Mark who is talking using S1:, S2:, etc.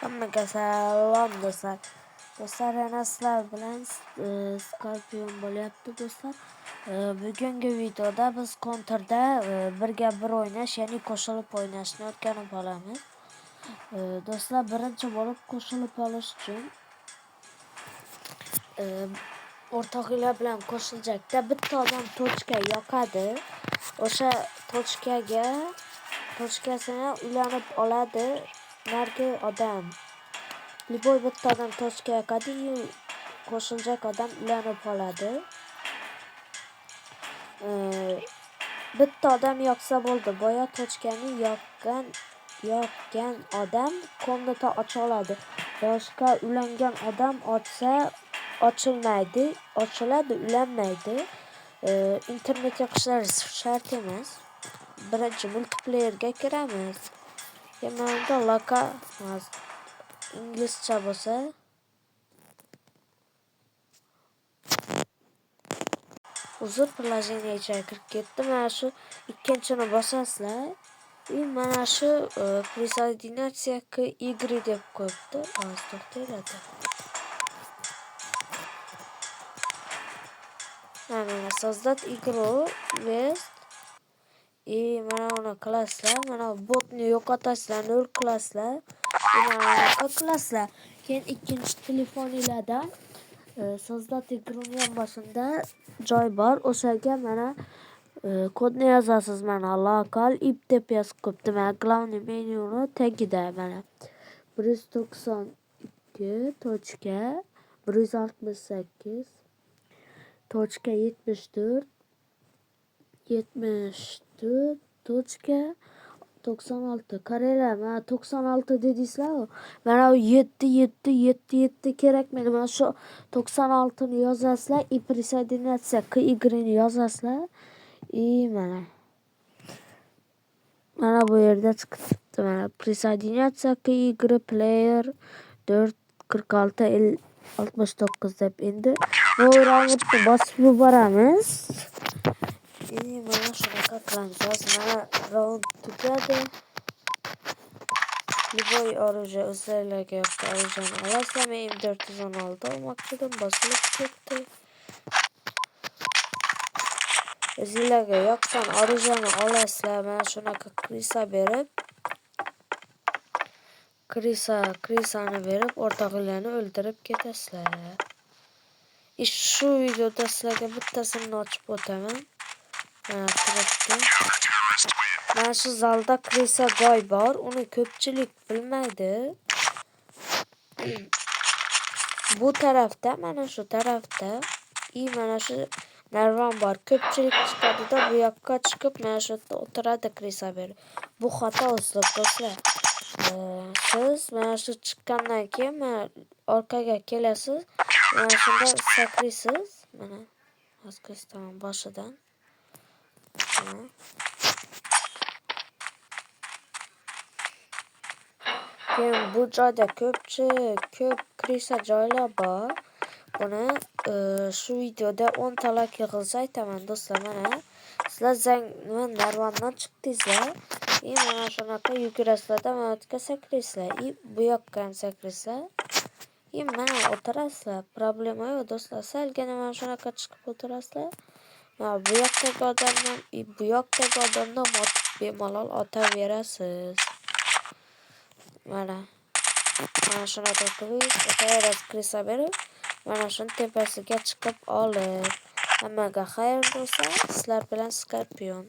S1: Hammaga salom do'stlar. Do'stlar, yana sizlar bilan Scorpion bo'lyapti do'stlar. Bugungi videoda biz Counter'da birga bir o'ynash, ya'ni qo'shilib o'ynashni o'rganib olamiz. Do'stlar, birinchi bo'lib qo'shilib olish uchun o'rtoqlar bilan qo'shiljakda bitta odam tochka yoqadi. O'sha tochkasini ulanib oladi. Nargi odam Liboy bitta odam tochka yoqadi, qo'shilajak odam ulanib oladi. Bitta odam yoqsa bo'ldi. Boya tochkani yoqqan odam komnata ocha oladi. Boshqa ulangan odam ochsa ochilmaydi, ochiladi, ulanmaydi. Internet yoqishlar shart emas. Birinchi multiplayerga kiramiz. Yana lokal inglizcha bo'lsa uzr, приложение ichiga kirib ketdim. Mana shu ikkinchini bosasizlar. Mana shu присоединяться к игре deb qo'yibdi. To'xtanglar. Mana создать игру list. Mana uni qilasizlar. Mana botni yo'qotasizlar, nol qilasizlar. Mana qilasizlar. Keyin ikkinchi telefoningizdan создать игрuni yonboshida joy bor. O'shaga mana kodni yozasiz. Mana lokal ip deb yozib qo'yibdi. Mana главный menyuni tagida mana 198.168.74.96 Koreyalar mana 96 dedingizlar. Mana 7 kerak. Mana shu 96 ni yozasizlar. И присоединяться к игре yozasizlar. Mana bu yerda chiqibdi. Mana присоединяться к игре player 44669 deb endi bu raundni bosib yuboramiz. Mana shunaqa qilamiz. Mana raund tugadi. Liboy оружие o'zlarga yoqdi. Оружиeni olasizlar. Men M416 olmoqchidim. Bosilib ketdi. O'zingizlarga yoqqan оружиeni olasizlar. Mana shunaqa krisani berib o'rtoqlarni o'ldirib ketasizlar. Shu videoda sizlarga bittasini ochib o'taman. Mana shu zalda krisa joy bor. Uni ko'pchilik bilmaydi. Bu tarafda, mana shu tarafda mana shu narvan bor. Ko'pchilik chiqadida bu yoqqa chiqib mana shu yerda o'tiradi krisa berib. Bu xato uslub do'stlar. Siz mana shu chiqqandan keyin mana orqaga kelasiz. Mana shunda sakraysiz. Mana asqiston boshidan. Keyin bu joyda ko'p krisa joylar bor. Buni shu videoda 10 ta like yig'ilsa aytaman do'stlar. Mana sizlar narvandan chiqdingizlar. Mana shunaqa yugurasizlar, mana yerga sakraysizlar. Bu yoqqa ham sakraysizlar. Mana o'tirasizlar. Problema yo'q do'stlar. Salgina mana shunaqa chiqib o'tirasizlar. Mana bu yoqdagi odamdan bemalol otaverasiz. Mana shunaqa qilib o'taverasiz krisa berib. Mana shuni tepasiga chiqib olib. Hammaga xayr bo'lsa, sizlar bilan Scorpion.